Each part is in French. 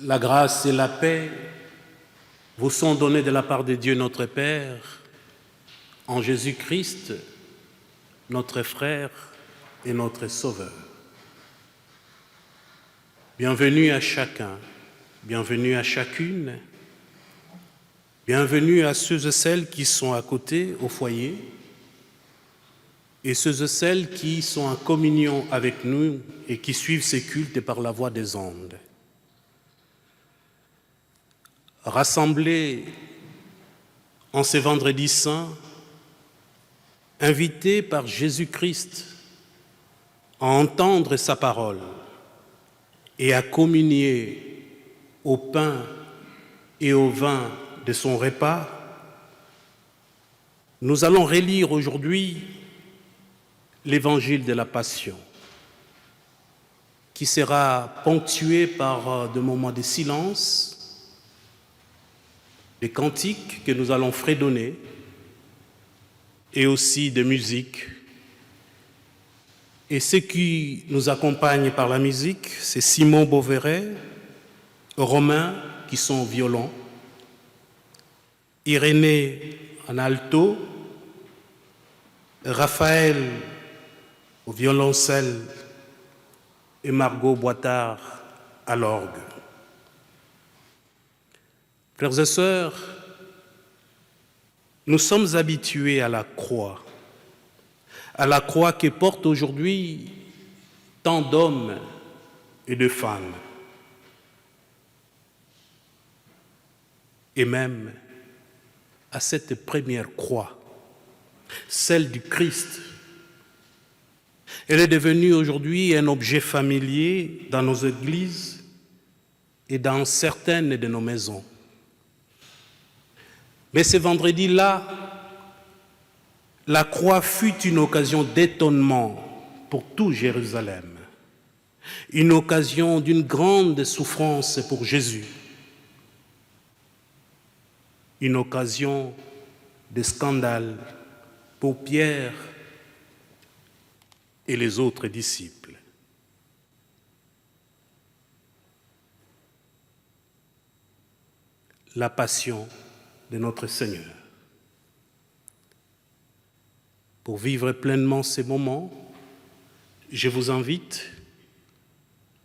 La grâce et la paix vous sont données de la part de Dieu notre Père, en Jésus-Christ, notre frère et notre Sauveur. Bienvenue à chacun, bienvenue à chacune, bienvenue à ceux et celles qui sont à côté, au foyer, et ceux et celles qui sont en communion avec nous et qui suivent ces cultes par la voie des ondes. Rassemblés en ce vendredi saint, invités par Jésus-Christ à entendre sa parole et à communier au pain et au vin de son repas, nous allons relire aujourd'hui l'évangile de la Passion, qui sera ponctué par des moments de silence, des cantiques que nous allons fredonner et aussi de musique. Et ceux qui nous accompagnent par la musique, c'est Simon Beauveret, Romain qui sont au violon, Irénée en alto, Raphaël au violoncelle et Margot Boitard à l'orgue. Frères et sœurs, nous sommes habitués à la croix que portent aujourd'hui tant d'hommes et de femmes, et même à cette première croix, celle du Christ. Elle est devenue aujourd'hui un objet familier dans nos églises et dans certaines de nos maisons. Mais ce vendredi-là, la croix fut une occasion d'étonnement pour tout Jérusalem, une occasion d'une grande souffrance pour Jésus, une occasion de scandale pour Pierre et les autres disciples. La passion de notre Seigneur. Pour vivre pleinement ces moments, je vous invite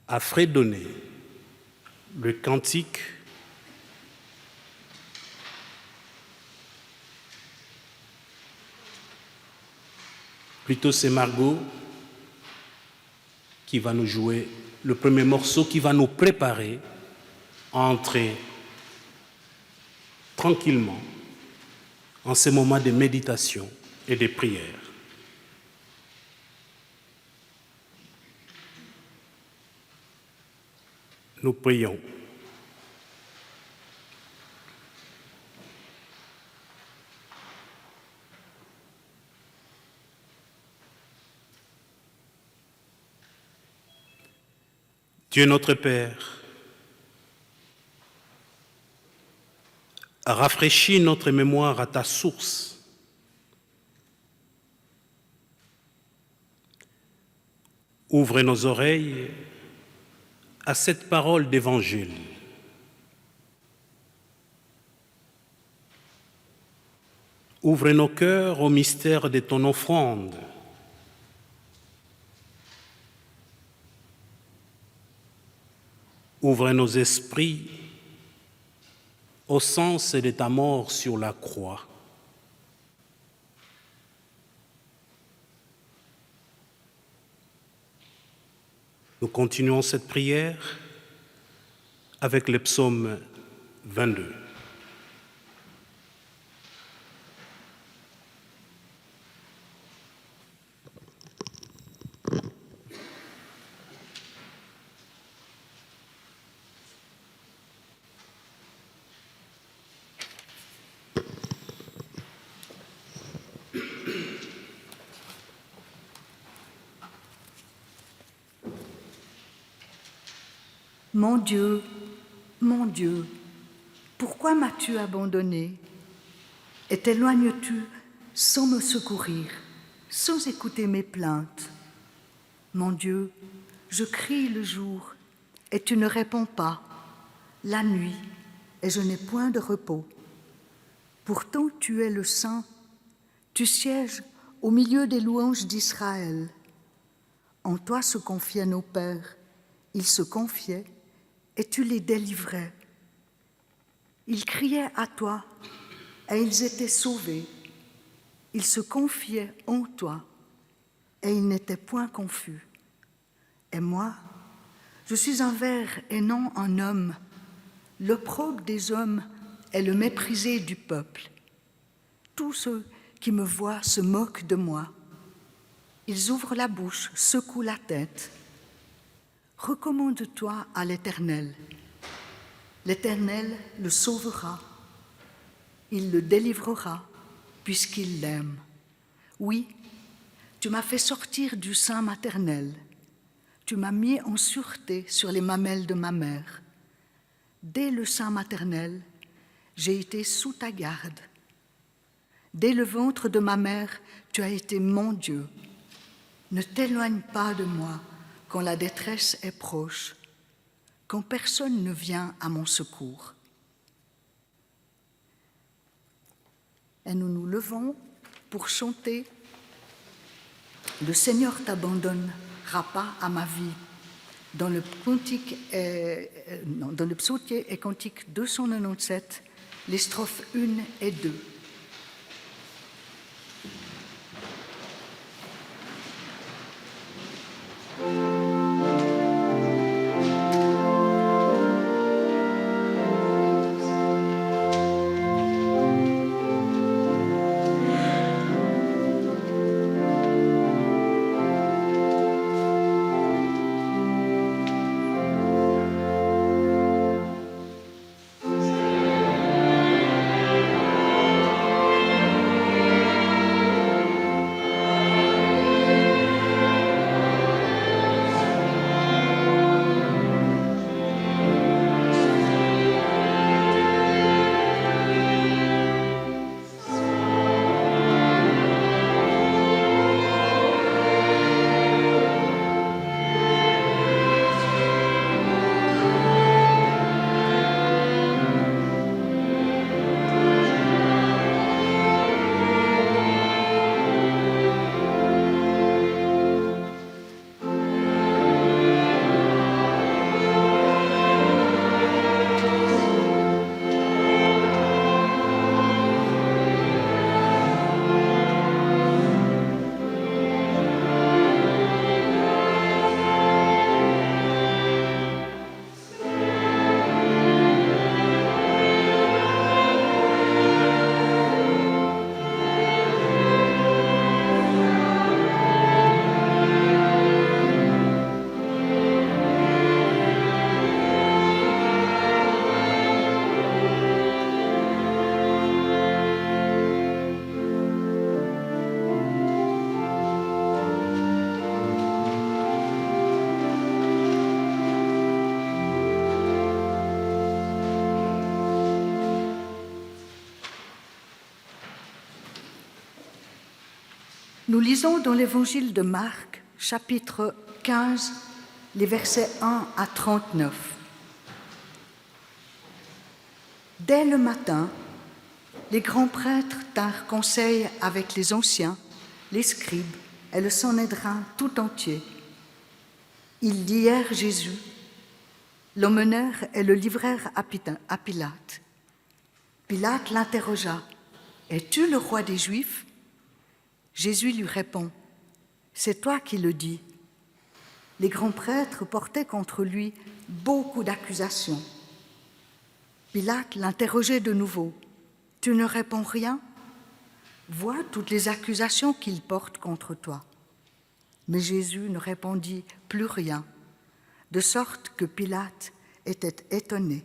à fredonner le cantique plutôt c'est Margot qui va nous jouer le premier morceau qui va nous préparer à entrer tranquillement en ces moments de méditation et de prière. Nous prions. Dieu notre Père, rafraîchis notre mémoire à ta source. Ouvre nos oreilles à cette parole d'évangile. Ouvre nos cœurs au mystère de ton offrande. Ouvre nos esprits au sens de ta mort sur la croix. Nous continuons cette prière avec le psaume 22. Mon Dieu, pourquoi m'as-tu abandonné et t'éloignes-tu sans me secourir, sans écouter mes plaintes? Mon Dieu, je crie le jour et tu ne réponds pas. la nuit, et je n'ai point de repos. Pourtant tu es le Saint, tu sièges au milieu des louanges d'Israël. En toi se confiaient nos pères, ils se confiaient et tu les délivrais. Ils criaient à toi et ils étaient sauvés. Ils se confiaient en toi et ils n'étaient point confus. Et moi, je suis un ver et non un homme, l'opprobre des hommes est le méprisé du peuple. Tous ceux qui me voient se moquent de moi. Ils ouvrent la bouche, secouent la tête. Recommande-toi à l'Éternel. L'Éternel le sauvera. Il le délivrera puisqu'il l'aime. Oui, tu m'as fait sortir du sein maternel. Tu m'as mis en sûreté sur les mamelles de ma mère. Dès le sein maternel, j'ai été sous ta garde. Dès le ventre de ma mère, tu as été mon Dieu. Ne t'éloigne pas de moi quand la détresse est proche, quand personne ne vient à mon secours. Et nous nous levons pour chanter « Le Seigneur t'abandonnera pas à ma vie » dans le psautier et cantique 297, les strophes 1 et 2. Nous lisons dans l'Évangile de Marc, chapitre 15, les versets 1 à 39. Dès le matin, les grands prêtres tinrent conseil avec les anciens, les scribes et le Sanhédrin tout entier. Ils lièrent Jésus, l'emmenèrent et le livrèrent à Pilate. Pilate l'interrogea « Es-tu le roi des Juifs ?» Jésus lui répond « C'est toi qui le dis. » Les grands prêtres portaient contre lui beaucoup d'accusations. Pilate l'interrogeait de nouveau « Tu ne réponds rien ? Vois toutes les accusations qu'il porte contre toi. » Mais Jésus ne répondit plus rien, de sorte que Pilate était étonné.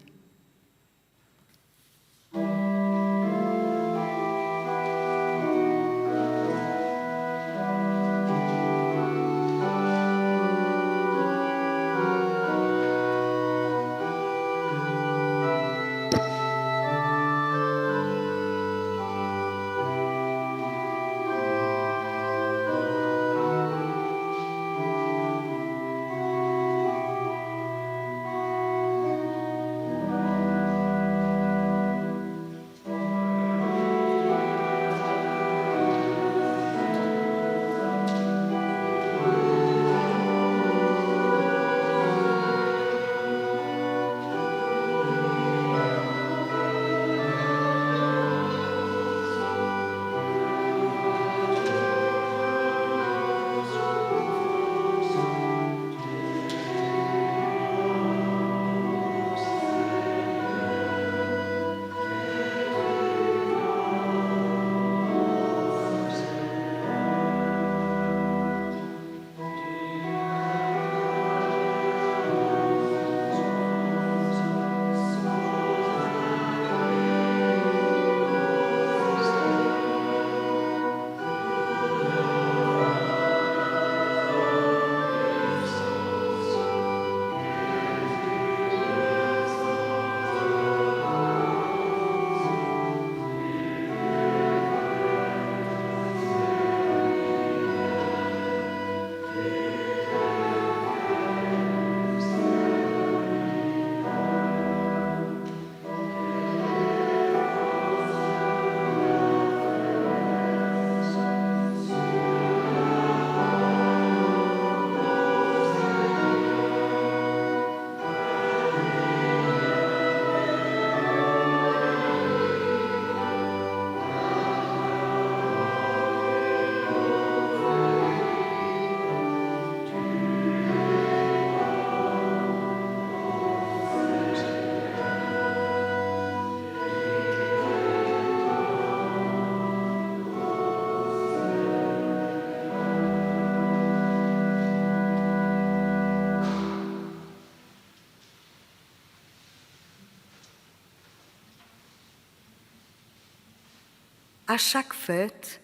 À chaque fête,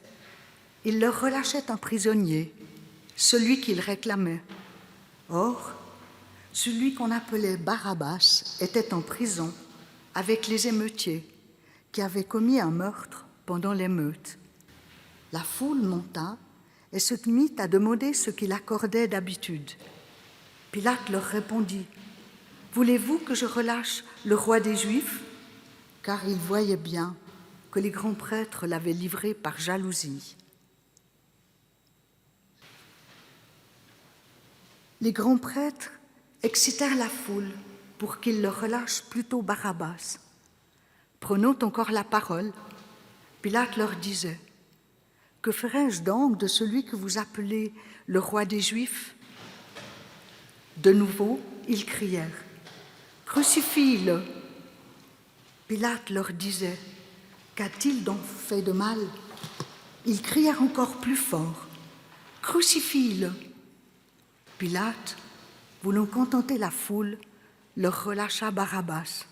il leur relâchait un prisonnier, celui qu'ils réclamaient. Or, celui qu'on appelait Barabbas était en prison avec les émeutiers qui avaient commis un meurtre pendant l'émeute. La foule monta et se mit à demander ce qu'il accordait d'habitude. Pilate leur répondit : « Voulez-vous que je relâche le roi des Juifs ?» Car il voyait bien que les grands prêtres l'avaient livré par jalousie. Les grands prêtres excitèrent la foule pour qu'il leur relâche plutôt Barabbas. Prenant encore la parole, Pilate leur disait : « Que ferai-je donc de celui que vous appelez le roi des Juifs ?» De nouveau, ils crièrent : « Crucifie-le !» Pilate leur disait : « Qu'a-t-il donc fait de mal ?» Ils crièrent encore plus fort : « Crucifie-le !» Pilate, voulant contenter la foule, leur relâcha Barabbas,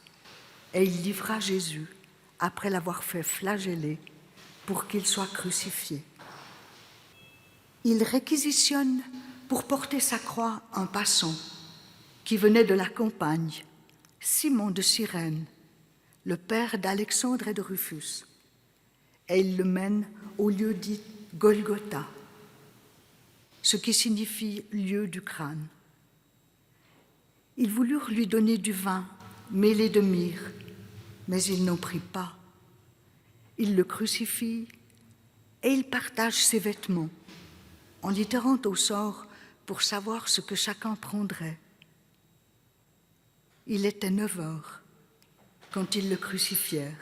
et il livra Jésus, après l'avoir fait flageller, pour qu'il soit crucifié. Il réquisitionne pour porter sa croix un passant qui venait de la campagne, Simon de Cyrène, le père d'Alexandre et de Rufus, et il le mène au lieu dit Golgotha, ce qui signifie lieu du crâne. Ils voulurent lui donner du vin mêlé de myrrhe, mais il n'en prit pas. Il le crucifie et il partage ses vêtements, en les tirant au sort pour savoir ce que chacun prendrait. Il était 9 heures quand ils le crucifièrent.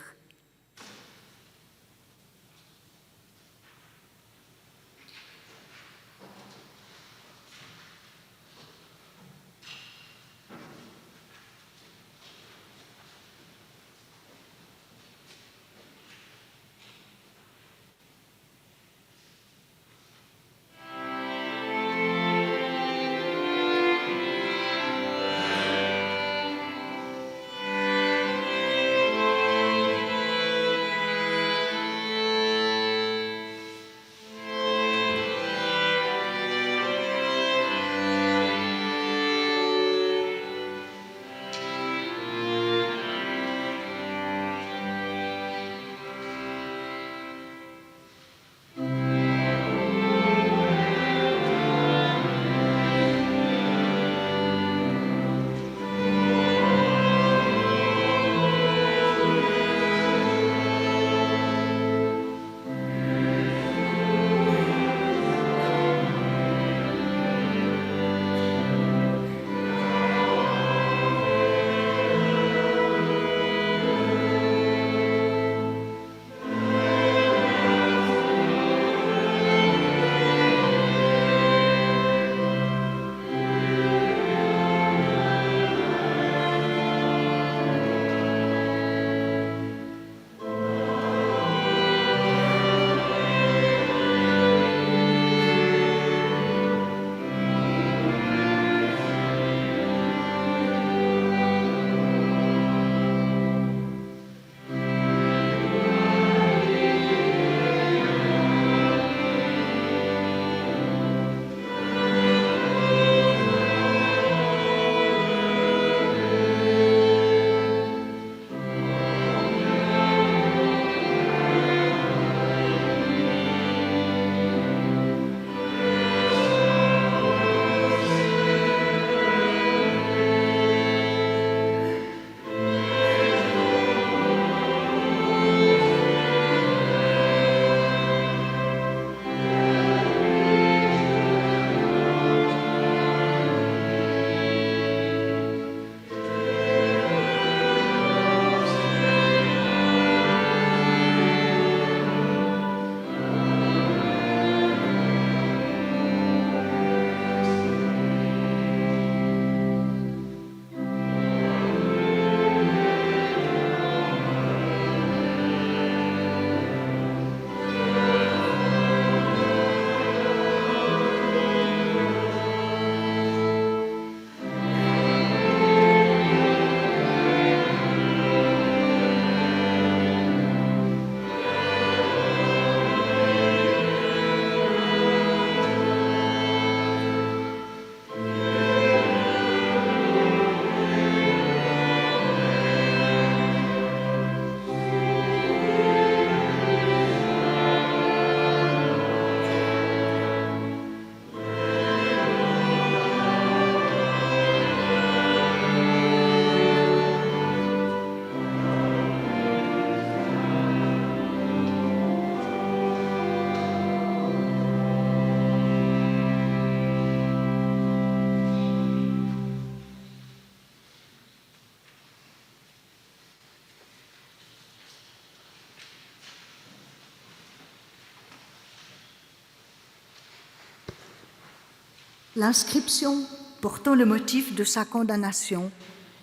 L'inscription portant le motif de sa condamnation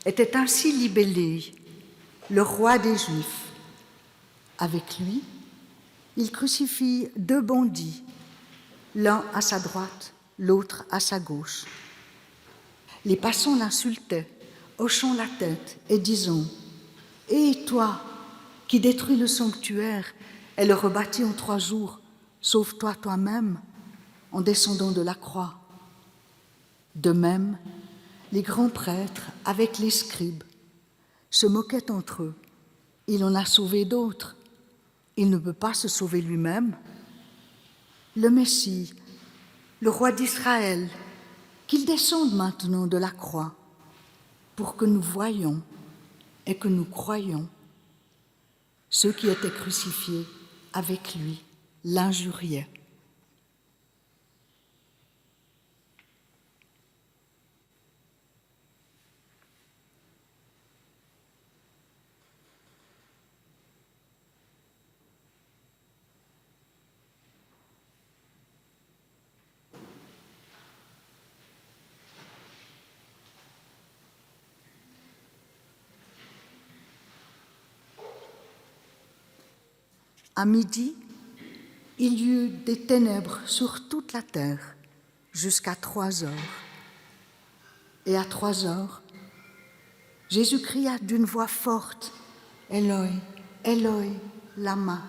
était ainsi libellée « Le roi des Juifs ». Avec lui, il crucifie deux bandits, l'un à sa droite, l'autre à sa gauche. Les passants l'insultaient, hochant la tête et disant « Et toi, qui détruis le sanctuaire et le rebâtis en 3 jours, sauve-toi toi-même en descendant de la croix. » De même, les grands prêtres, avec les scribes, se moquaient entre eux. Il en a sauvé d'autres. Il ne peut pas se sauver lui-même. Le Messie, le roi d'Israël, qu'il descende maintenant de la croix pour que nous voyions et que nous croyions. Ceux qui étaient crucifiés avec lui l'injuriaient. À midi, il y eut des ténèbres sur toute la terre jusqu'à 3 heures. Et à 3 heures, Jésus cria d'une voix forte « Eloi, Eloi, lama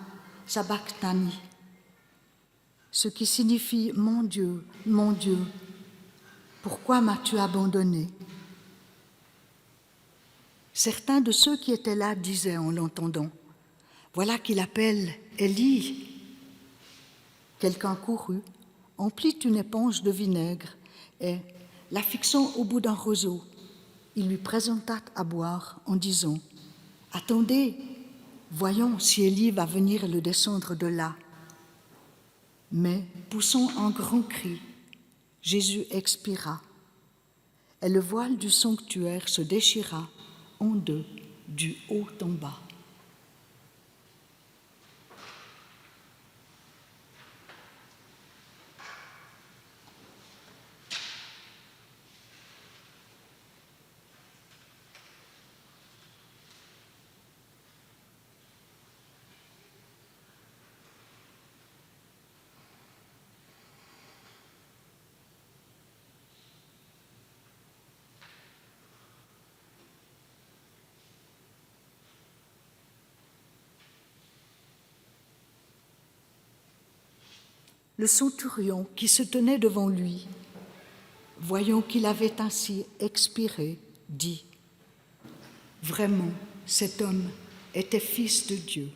sabachthani », ce qui signifie « Mon Dieu, pourquoi m'as-tu abandonné ?» Certains de ceux qui étaient là disaient en l'entendant « Voilà qu'il appelle Élie ». Quelqu'un courut, emplit une éponge de vinaigre et, la fixant au bout d'un roseau, il lui présenta à boire en disant « Attendez, voyons si Élie va venir le descendre de là. » Mais, poussant un grand cri, Jésus expira, et le voile du sanctuaire se déchira en deux, du haut en bas. Le centurion qui se tenait devant lui, voyant qu'il avait ainsi expiré, dit « Vraiment, cet homme était fils de Dieu. »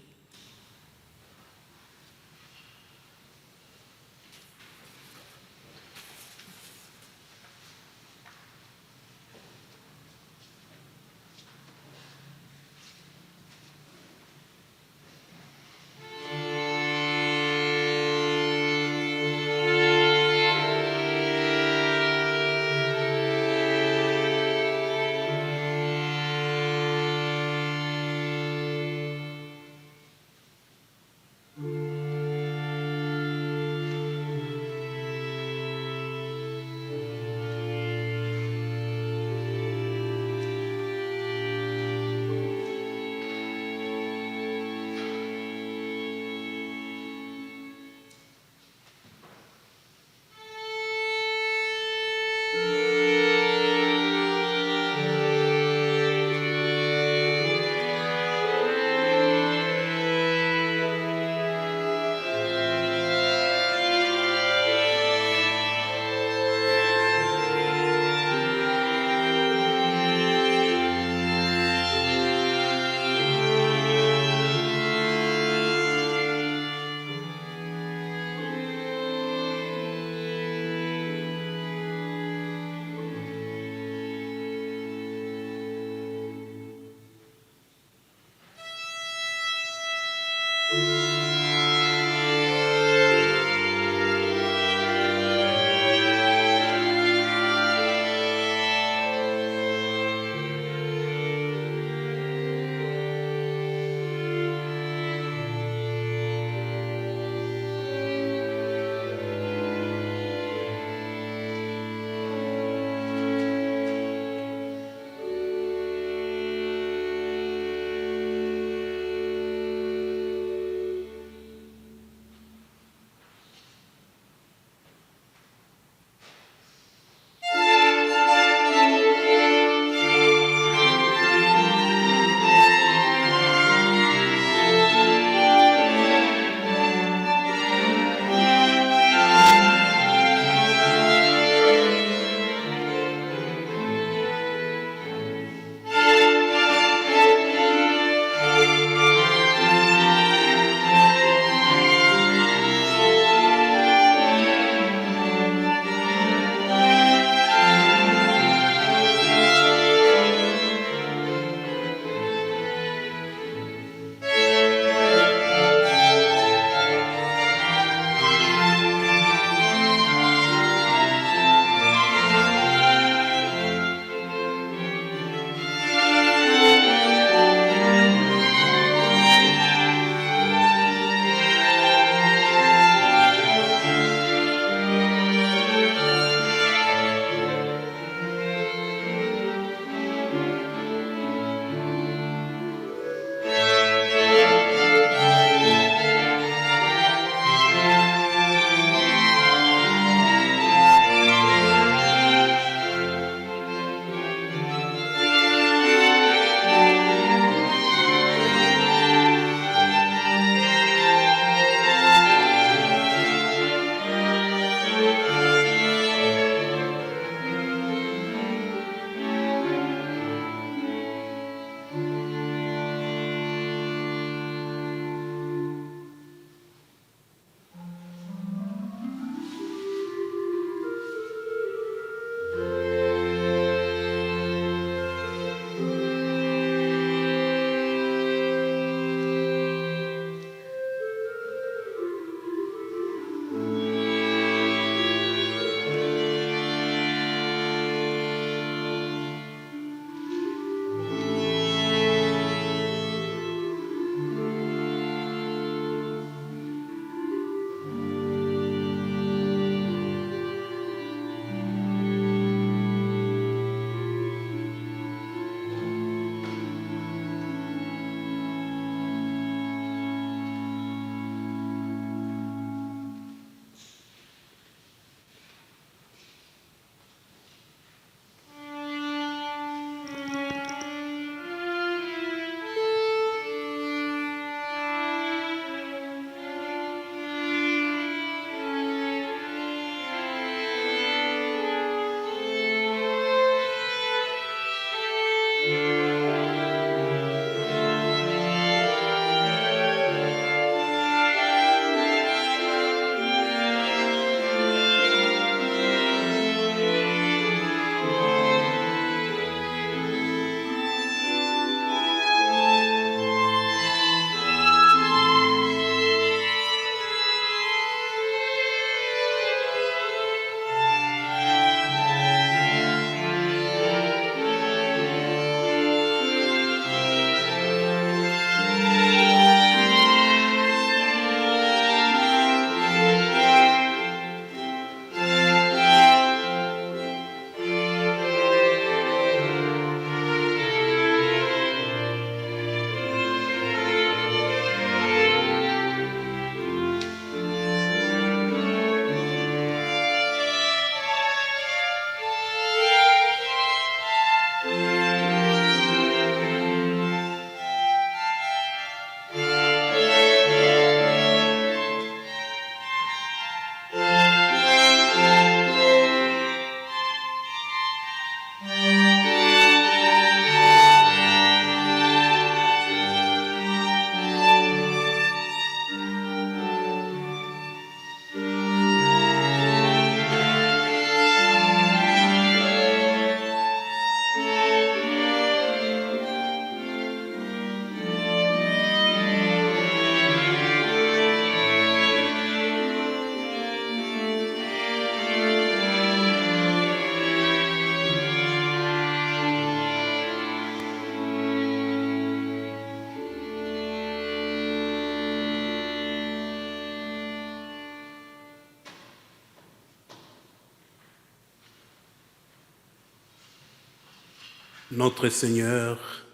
Notre Seigneur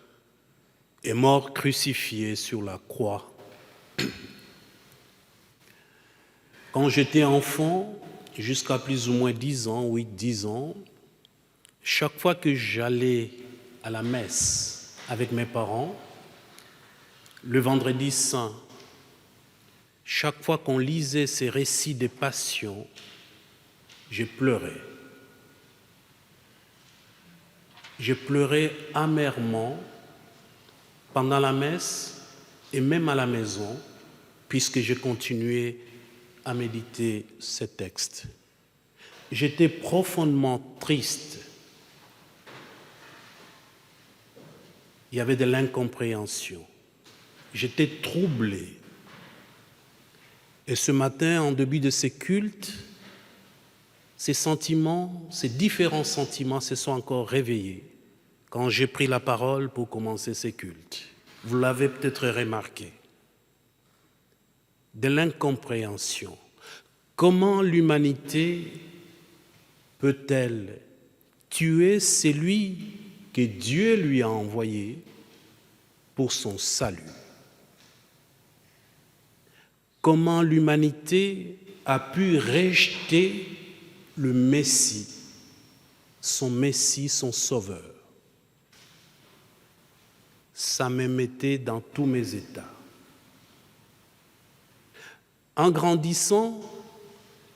est mort crucifié sur la croix. Quand j'étais enfant, jusqu'à plus ou moins 10 ans, 8-10 ans, chaque fois que j'allais à la messe avec mes parents, le vendredi saint, chaque fois qu'on lisait ces récits des passions, je pleurais. Je pleurais amèrement pendant la messe et même à la maison, puisque je continuais à méditer ces textes. J'étais profondément triste. Il y avait de l'incompréhension. J'étais troublé. Et ce matin, en début de ces cultes, ces sentiments, ces différents sentiments se sont encore réveillés quand j'ai pris la parole pour commencer ces cultes. Vous l'avez peut-être remarqué. De l'incompréhension. Comment l'humanité peut-elle tuer celui que Dieu lui a envoyé pour son salut? Comment l'humanité a pu rejeter le Messie, son sauveur? Ça me mettait dans tous mes états. En grandissant,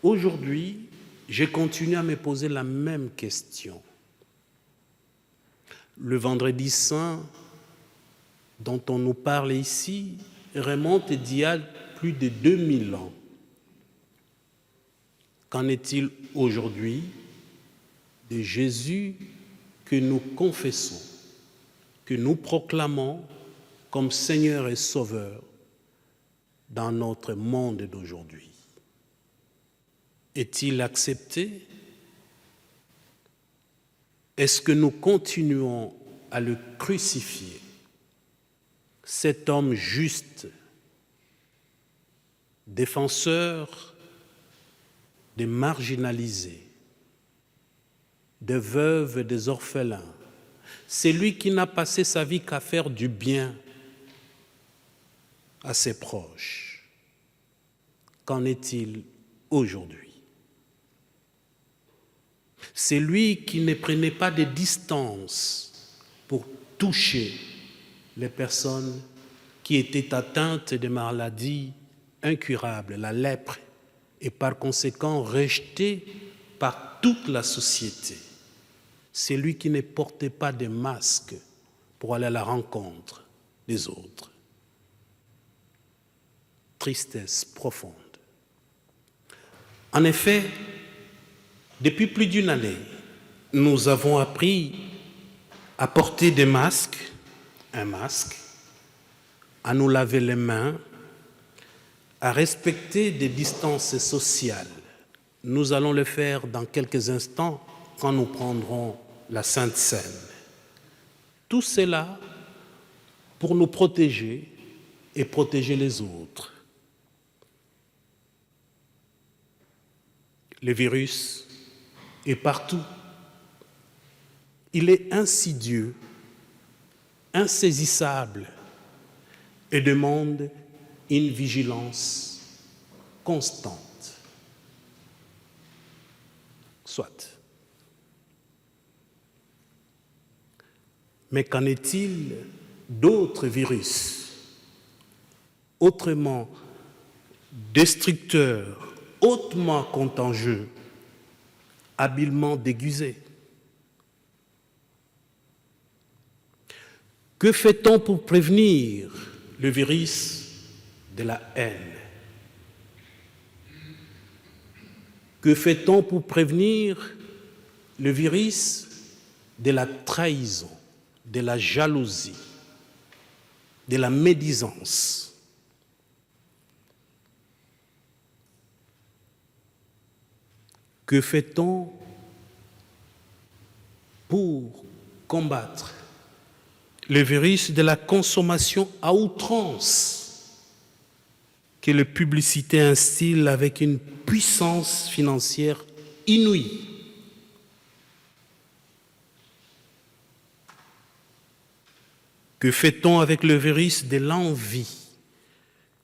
aujourd'hui, j'ai continué à me poser la même question. Le vendredi saint dont on nous parle ici remonte d'il y a plus de 2000 ans. Qu'en est-il aujourd'hui de Jésus que nous confessons, que nous proclamons comme Seigneur et Sauveur dans notre monde d'aujourd'hui? Est-il accepté? Est-ce que nous continuons à le crucifier, cet homme juste, défenseur des marginalisés, des veuves et des orphelins, c'est lui qui n'a passé sa vie qu'à faire du bien à ses proches? Qu'en est-il aujourd'hui? C'est lui qui ne prenait pas de distance pour toucher les personnes qui étaient atteintes de maladies incurables, la lèpre, et par conséquent rejetées par toute la société. C'est lui qui ne portait pas de masque pour aller à la rencontre des autres. Tristesse profonde. En effet, depuis plus d'une année, nous avons appris à porter des masques, un masque, à nous laver les mains, à respecter des distances sociales. Nous allons le faire dans quelques instants quand nous prendrons la Sainte Seine. Tout cela pour nous protéger et protéger les autres. Le virus est partout. Il est insidieux, insaisissable et demande une vigilance constante. Soit. Mais qu'en est-il d'autres virus, autrement destructeurs, hautement contagieux, habilement déguisés? Que fait-on pour prévenir le virus de la haine? Que fait-on pour prévenir le virus de la trahison, de la jalousie, de la médisance? Que fait-on pour combattre le virus de la consommation à outrance que les publicités instillent avec une puissance financière inouïe? Que fait-on avec le virus de l'envie,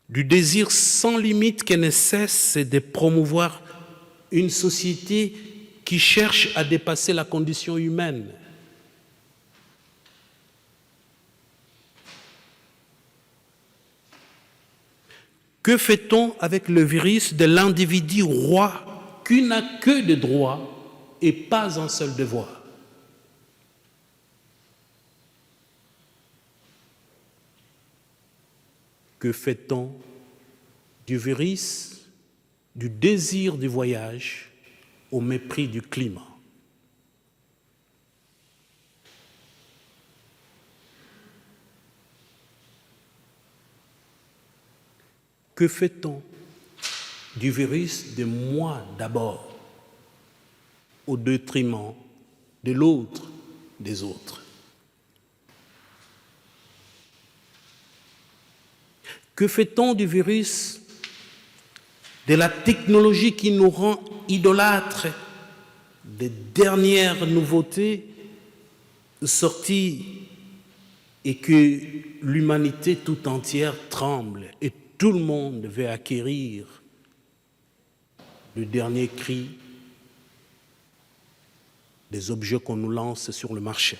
du désir sans limite qui ne cesse de promouvoir une société qui cherche à dépasser la condition humaine? Que fait-on avec le virus de l'individu roi qui n'a que des droits et pas un seul devoir? Que fait-on du virus, du désir du voyage au mépris du climat? Que fait-on du virus de moi d'abord au détriment de l'autre, des autres? Que fait-on du virus de la technologie qui nous rend idolâtres des dernières nouveautés sorties et que l'humanité tout entière tremble et tout le monde veut acquérir le dernier cri des objets qu'on nous lance sur le marché?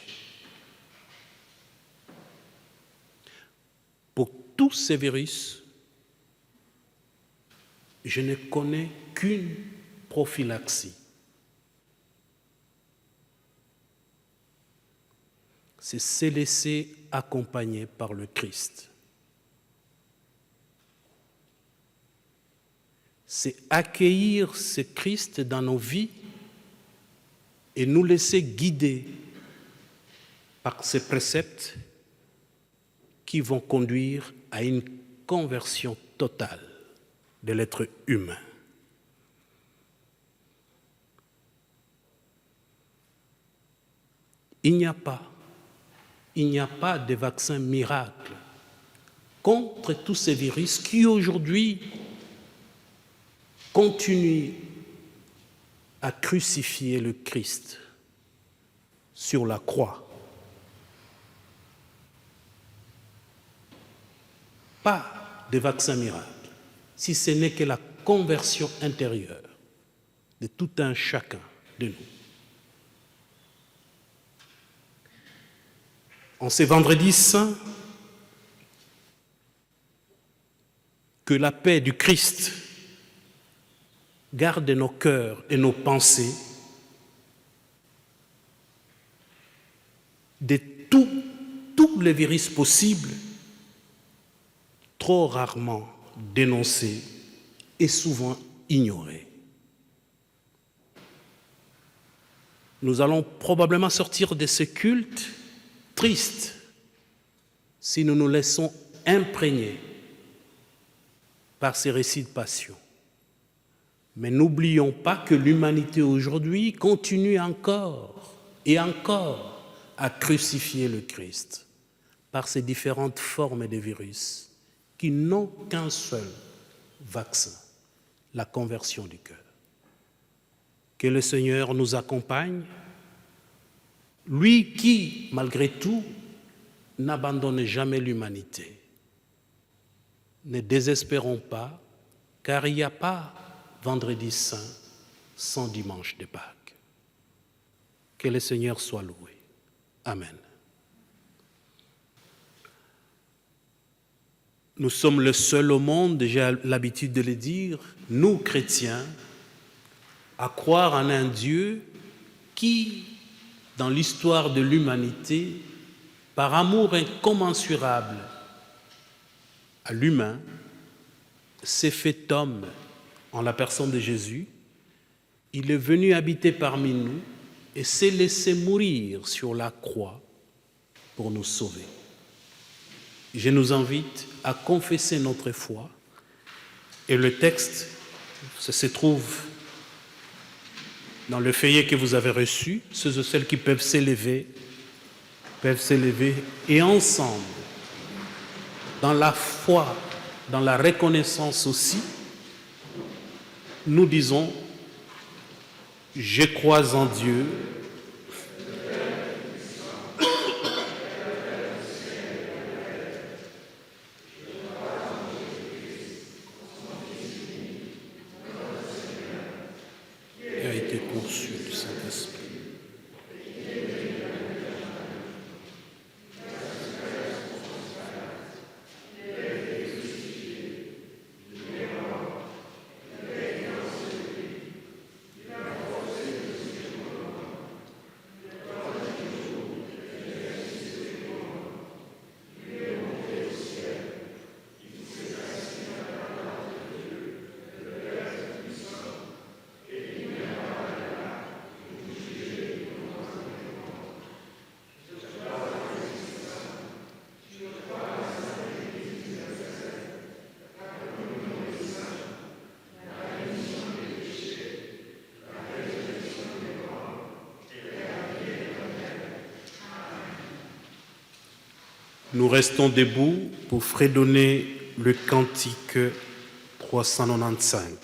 Pour tous ces virus, je ne connais qu'une prophylaxie. C'est se laisser accompagner par le Christ. C'est accueillir ce Christ dans nos vies et nous laisser guider par ses préceptes qui vont conduire à une conversion totale de l'être humain. Il n'y a pas de vaccin miracle contre tous ces virus qui aujourd'hui continuent à crucifier le Christ sur la croix. Pas de vaccin miracle, si ce n'est que la conversion intérieure de tout un chacun de nous. En ce vendredi saint, que la paix du Christ garde nos cœurs et nos pensées de tous les virus possibles, trop rarement dénoncés et souvent ignorés. Nous allons probablement sortir de ce culte triste si nous nous laissons imprégner par ces récits de passion. Mais n'oublions pas que l'humanité aujourd'hui continue encore et encore à crucifier le Christ par ces différentes formes de virus qui n'ont qu'un seul vaccin, la conversion du cœur. Que le Seigneur nous accompagne, lui qui, malgré tout, n'abandonne jamais l'humanité. Ne désespérons pas, car il n'y a pas vendredi saint sans dimanche de Pâques. Que le Seigneur soit loué. Amen. Nous sommes le seul au monde, j'ai l'habitude de le dire, nous chrétiens, à croire en un Dieu qui, dans l'histoire de l'humanité, par amour incommensurable à l'humain, s'est fait homme en la personne de Jésus. Il est venu habiter parmi nous et s'est laissé mourir sur la croix pour nous sauver. Je nous invite à confesser notre foi et le texte se trouve dans le feuillet que vous avez reçu. Ceux et celles qui peuvent s'élever et ensemble, dans la foi, dans la reconnaissance aussi, nous disons « Je crois en Dieu ». Nous restons debout pour fredonner le cantique 395.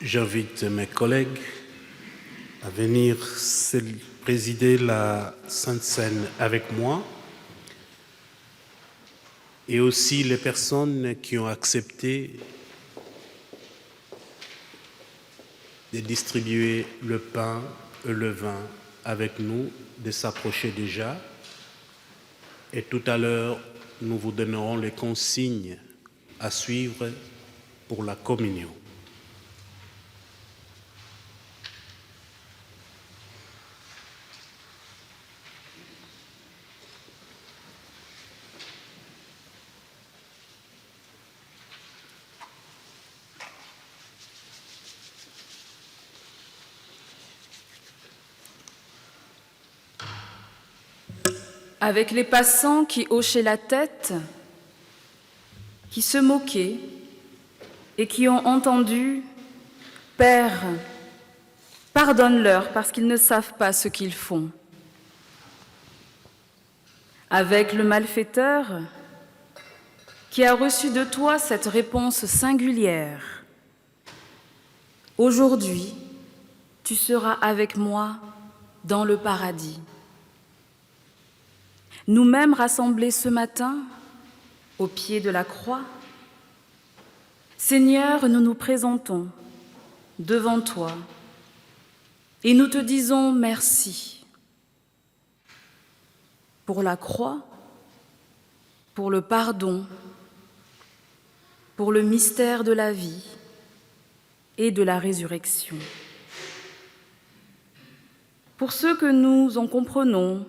J'invite mes collègues à venir présider la Sainte Seine avec moi et aussi les personnes qui ont accepté de distribuer le pain et le vin avec nous, de s'approcher déjà. Et tout à l'heure, nous vous donnerons les consignes à suivre pour la communion. Avec les passants qui hochaient la tête, qui se moquaient et qui ont entendu « Père, pardonne-leur parce qu'ils ne savent pas ce qu'ils font ». Avec le malfaiteur qui a reçu de toi cette réponse singulière. Aujourd'hui, tu seras avec moi dans le paradis. Nous-mêmes rassemblés ce matin, au pied de la croix, Seigneur, nous nous présentons devant toi et nous te disons merci pour la croix, pour le pardon, pour le mystère de la vie et de la résurrection. Pour ceux que nous en comprenons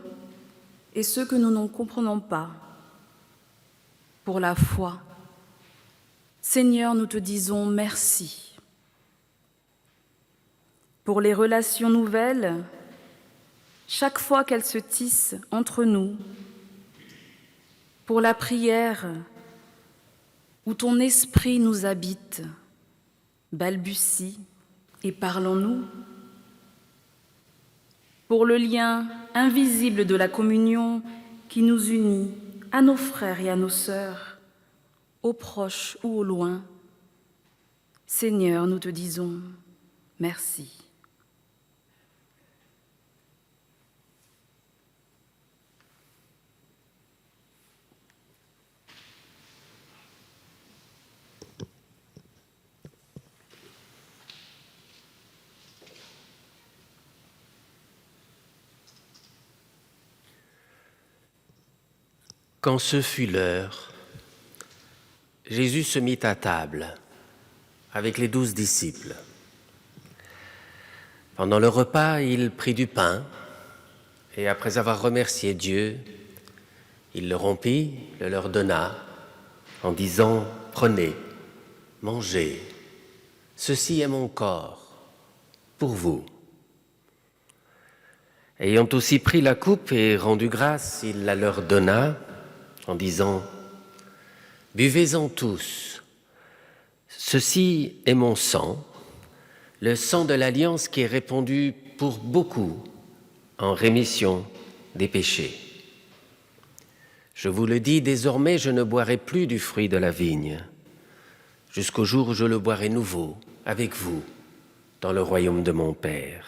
et ceux que nous n'en comprenons pas, pour la foi, Seigneur, nous te disons merci. Pour les relations nouvelles, chaque fois qu'elles se tissent entre nous, pour la prière où ton esprit nous habite, balbutie et parle-en-nous, pour le lien invisible de la communion qui nous unit à nos frères et à nos sœurs, au proche ou au loin, Seigneur, nous te disons merci. Quand ce fut l'heure, Jésus se mit à table avec les 12 disciples. Pendant le repas, il prit du pain et après avoir remercié Dieu, il le rompit, le leur donna en disant « Prenez, mangez, ceci est mon corps pour vous ». Ayant aussi pris la coupe et rendu grâce, il la leur donna en disant « Buvez-en tous, ceci est mon sang, le sang de l'alliance qui est répandu pour beaucoup en rémission des péchés. Je vous le dis, désormais je ne boirai plus du fruit de la vigne, jusqu'au jour où je le boirai nouveau avec vous dans le royaume de mon Père. »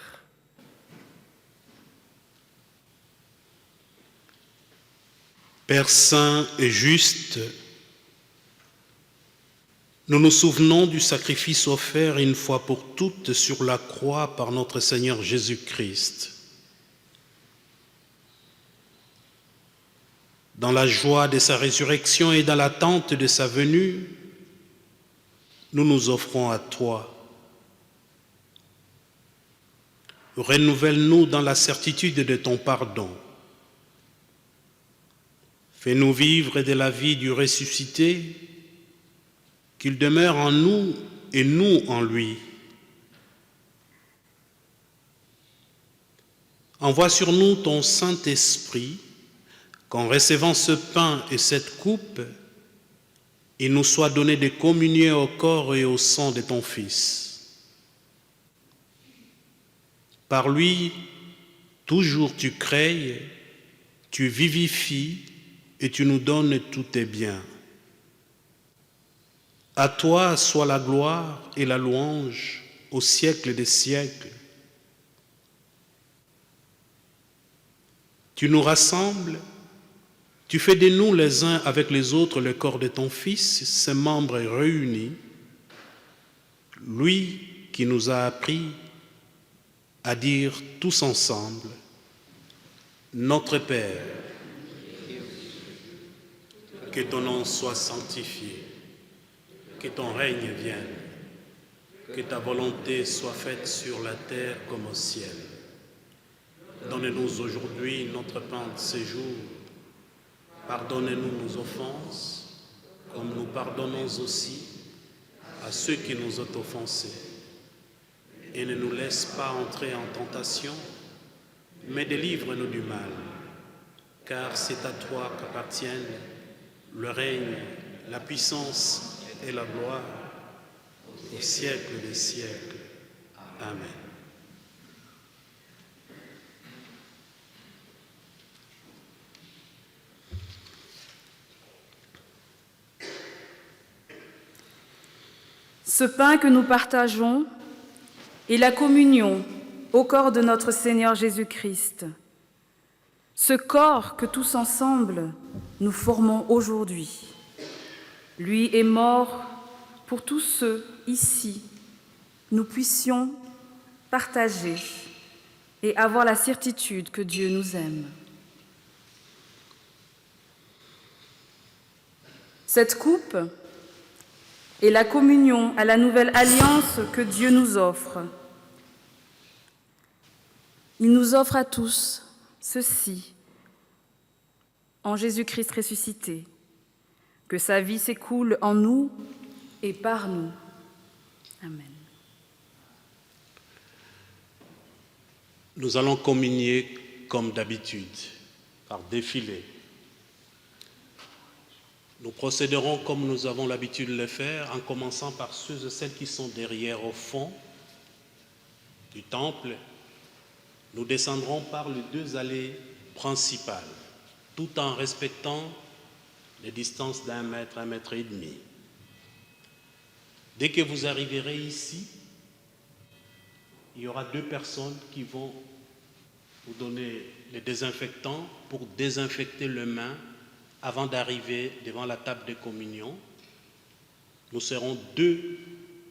Père saint et juste, nous nous souvenons du sacrifice offert une fois pour toutes sur la croix par notre Seigneur Jésus-Christ. Dans la joie de sa résurrection et dans l'attente de sa venue, nous nous offrons à toi. Renouvelle-nous dans la certitude de ton pardon. Fais-nous vivre de la vie du ressuscité, qu'il demeure en nous et nous en lui. Envoie sur nous ton Saint-Esprit, qu'en recevant ce pain et cette coupe, il nous soit donné de communier au corps et au sang de ton Fils. Par lui, toujours tu crées, tu vivifies, et tu nous donnes tous tes biens. À toi soit la gloire et la louange au siècle des siècles. Tu nous rassembles, tu fais de nous les uns avec les autres le corps de ton Fils, ses membres réunis, lui qui nous a appris à dire tous ensemble, Notre Père, que ton nom soit sanctifié, que ton règne vienne, que ta volonté soit faite sur la terre comme au ciel. Donne-nous aujourd'hui notre pain de ce jour. Pardonne-nous nos offenses, comme nous pardonnons aussi à ceux qui nous ont offensés. Et ne nous laisse pas entrer en tentation, mais délivre-nous du mal, car c'est à toi qu'appartiennent le règne, la puissance et la gloire au siècle des siècles. Amen. Ce pain que nous partageons est la communion au corps de notre Seigneur Jésus-Christ. Ce corps que tous ensemble nous formons aujourd'hui. Lui est mort pour tous ceux ici, nous puissions partager et avoir la certitude que Dieu nous aime. Cette coupe est la communion à la nouvelle alliance que Dieu nous offre. Il nous offre à tous ceci, en Jésus-Christ ressuscité, que sa vie s'écoule en nous et par nous. Amen. Nous allons communier comme d'habitude, par défilé. Nous procéderons comme nous avons l'habitude de le faire, en commençant par ceux et celles qui sont derrière au fond du temple. Nous descendrons par les deux allées principales, tout en respectant de distance d'1 mètre, 1 mètre et demi. Dès que vous arriverez ici, il y aura 2 personnes qui vont vous donner les désinfectants pour désinfecter les mains avant d'arriver devant la table de communion. Nous serons 2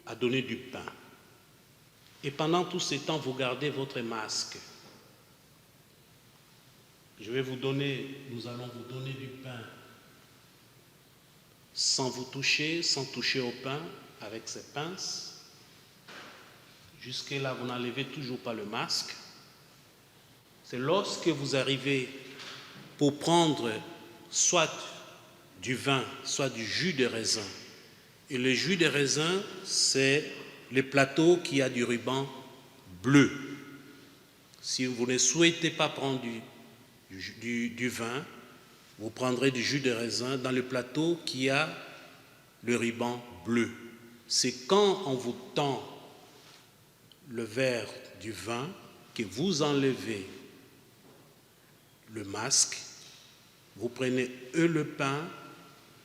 à donner du pain. Et pendant tout ce temps, vous gardez votre masque. Nous allons vous donner du pain sans vous toucher, sans toucher au pain, avec ces pinces. Jusque-là, vous n'enlevez toujours pas le masque. C'est lorsque vous arrivez pour prendre soit du vin, soit du jus de raisin. Et le jus de raisin, c'est le plateau qui a du ruban bleu. Si vous ne souhaitez pas prendre du vin, vous prendrez du jus de raisin dans le plateau qui a le ruban bleu. C'est quand on vous tend le verre du vin que vous enlevez le masque, vous prenez le pain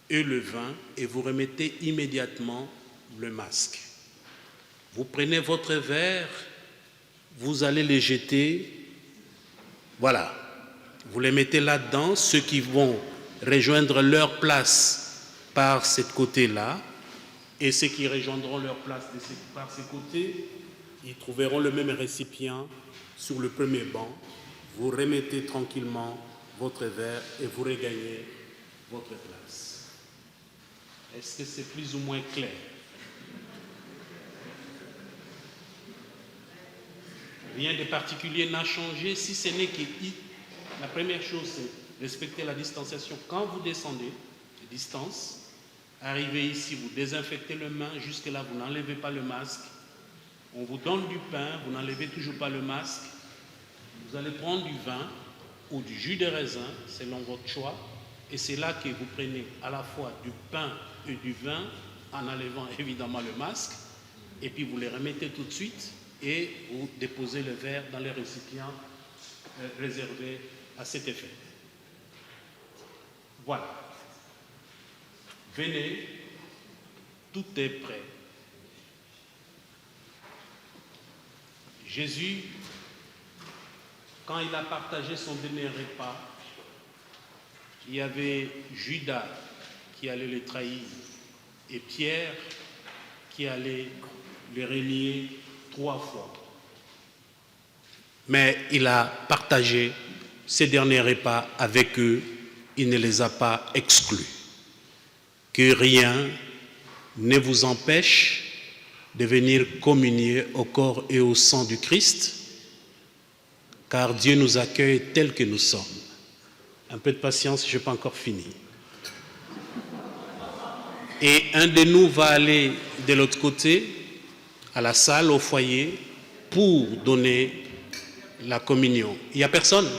et le vin et vous remettez immédiatement le masque. Vous prenez votre verre, vous allez les jeter, voilà, vous les mettez là-dedans, ceux qui vont rejoindre leur place par ce côté-là, et ceux qui rejoindront leur place par ce côté, ils trouveront le même récipient sur le premier banc. Vous remettez tranquillement votre verre et vous regagnez votre place. Est-ce que c'est plus ou moins clair? Rien de particulier n'a changé, si ce n'est que la première chose, c'est respecter la distanciation. Quand vous descendez de distance, arrivez ici, vous désinfectez les mains, jusque-là, vous n'enlevez pas le masque. On vous donne du pain, vous n'enlevez toujours pas le masque. Vous allez prendre du vin ou du jus de raisin, selon votre choix, et c'est là que vous prenez à la fois du pain et du vin, en enlevant évidemment le masque, et puis vous les remettez tout de suite, et vous déposez le verre dans les récipients réservés à cet effet. Voilà. Venez, tout est prêt. Jésus, quand il a partagé son dernier repas, il y avait Judas qui allait le trahir et Pierre qui allait le renier 3 fois. Mais il a partagé ces derniers repas avec eux, il ne les a pas exclus. Que rien ne vous empêche de venir communier au corps et au sang du Christ, car Dieu nous accueille tels que nous sommes. Un peu de patience, je n'ai pas encore fini. Et un de nous va aller de l'autre côté, à la salle, au foyer, pour donner la communion. Il n'y a personne?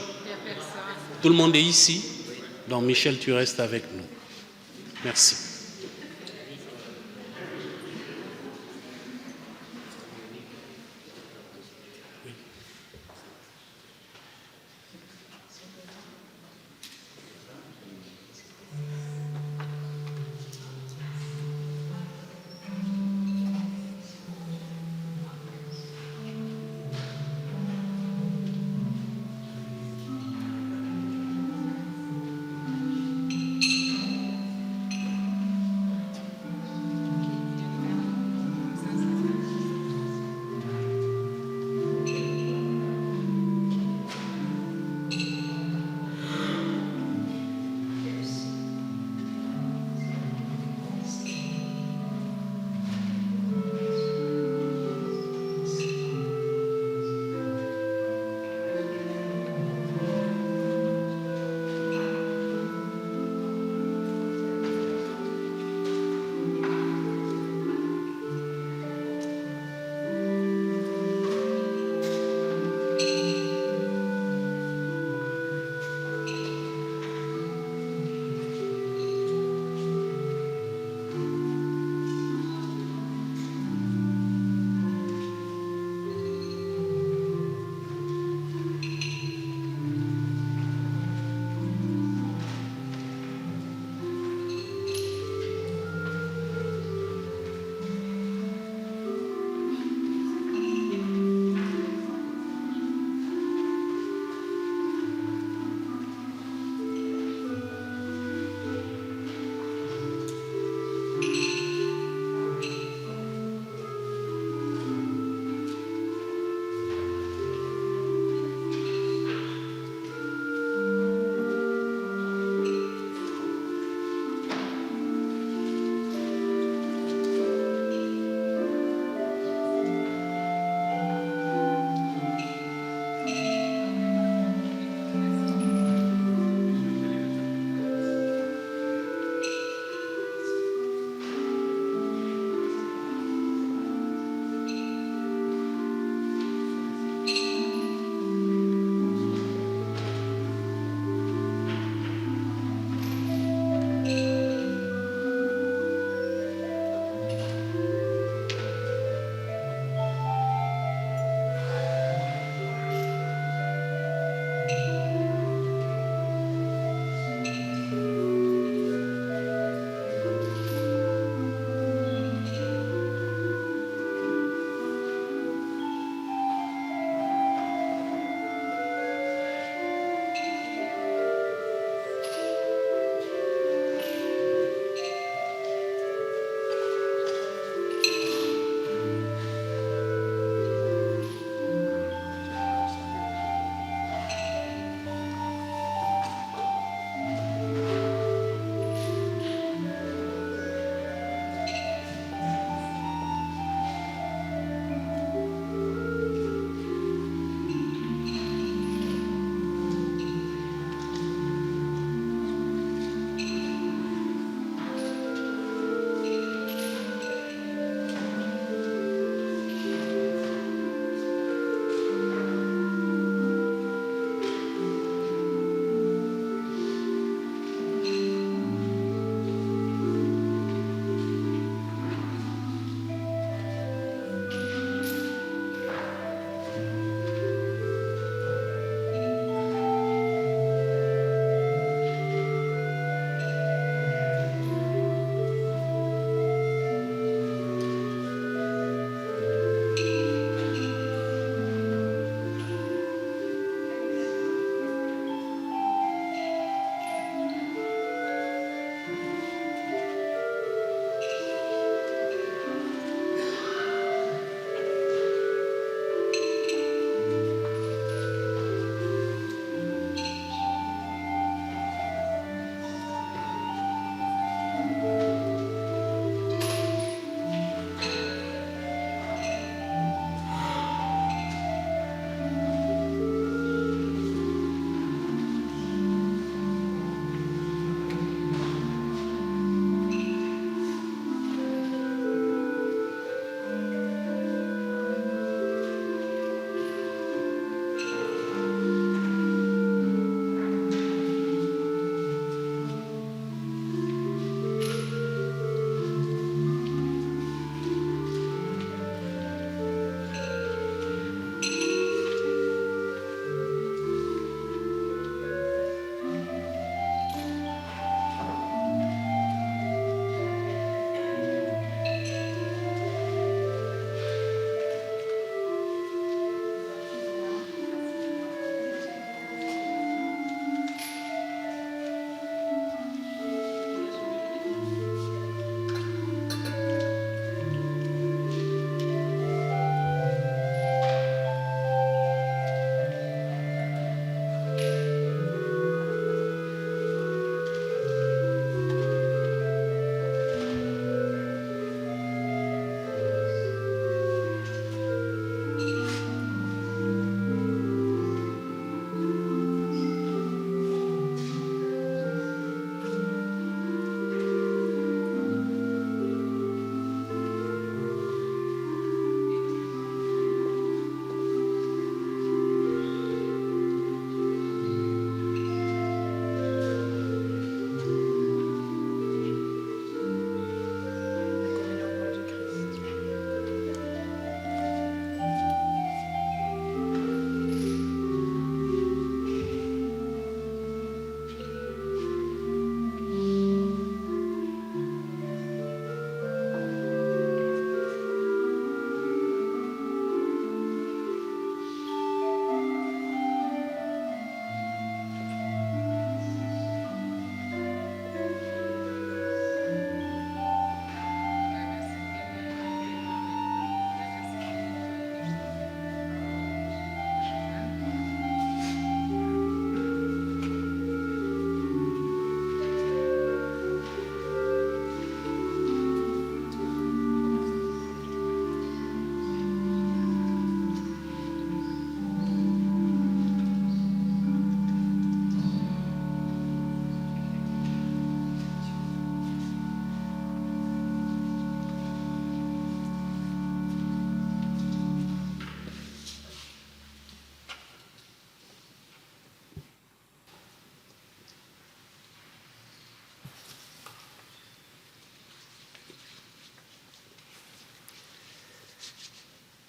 Tout le monde est ici? Donc Michel, tu restes avec nous. Merci.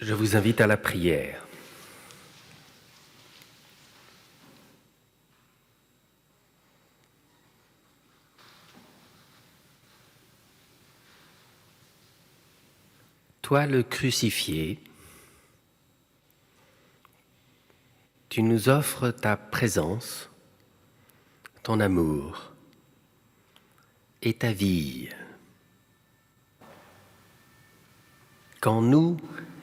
Je vous invite à la prière. Toi, le crucifié, tu nous offres ta présence, ton amour et ta vie. Qu'en nous,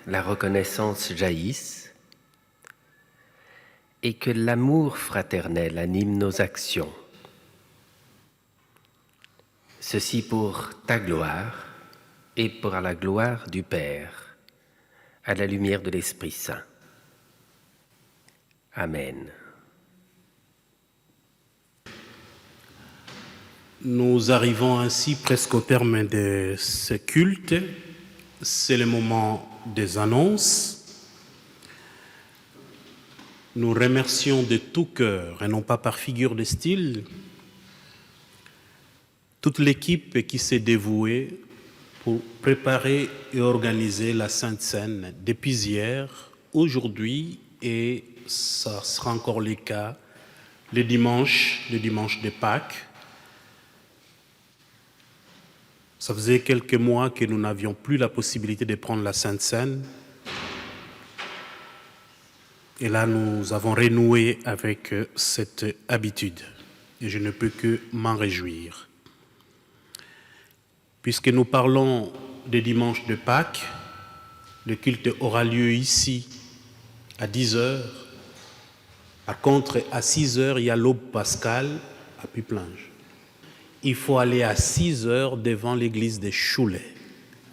la reconnaissance jaillisse et que l'amour fraternel anime nos actions. Ceci pour ta gloire et pour la gloire du Père, à la lumière de l'Esprit Saint. Amen. Nous arrivons ainsi presque au terme de ce culte. C'est le moment des annonces. Nous remercions de tout cœur, et non pas par figure de style, toute l'équipe qui s'est dévouée pour préparer et organiser la Sainte Seine depuis hier, aujourd'hui, et ça sera encore le cas le dimanche de Pâques. Ça faisait quelques mois que nous n'avions plus la possibilité de prendre la Sainte Seine. Et là, nous avons renoué avec cette habitude. Et je ne peux que m'en réjouir. Puisque nous parlons des dimanches de Pâques, le culte aura lieu ici à 10h. Par contre, à 6h, il y a l'aube pascale à Puplinge. Il faut aller à 6h devant l'église de Choulet.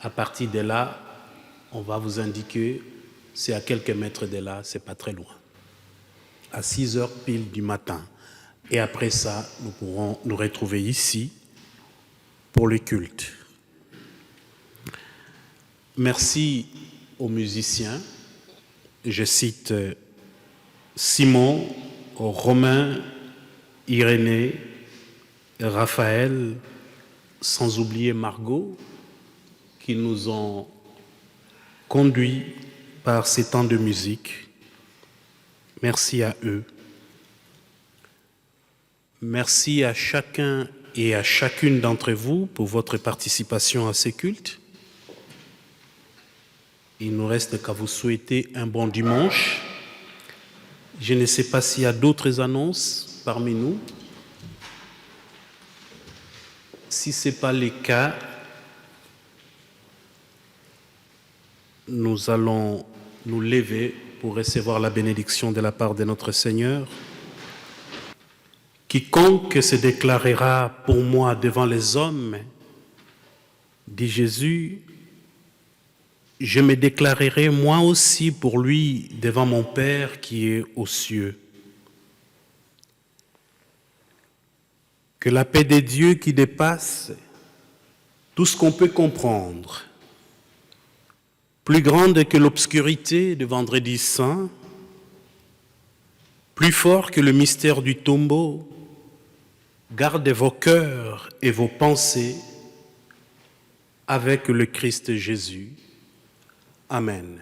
À partir de là, on va vous indiquer, c'est à quelques mètres de là, c'est pas très loin. À 6h pile du matin. Et après ça, nous pourrons nous retrouver ici pour le culte. Merci aux musiciens. Je cite Simon, Romain, Irénée, Raphaël, sans oublier Margot, qui nous ont conduits par ces temps de musique. Merci à eux. Merci à chacun et à chacune d'entre vous pour votre participation à ces cultes. Il ne nous reste qu'à vous souhaiter un bon dimanche. Je ne sais pas s'il y a d'autres annonces parmi nous. Si ce n'est pas le cas, nous allons nous lever pour recevoir la bénédiction de la part de notre Seigneur. Quiconque se déclarera pour moi devant les hommes, dit Jésus, je me déclarerai moi aussi pour lui devant mon Père qui est aux cieux. Que la paix de Dieu qui dépasse tout ce qu'on peut comprendre, plus grande que l'obscurité de Vendredi Saint, plus fort que le mystère du tombeau, garde vos cœurs et vos pensées avec le Christ Jésus. Amen.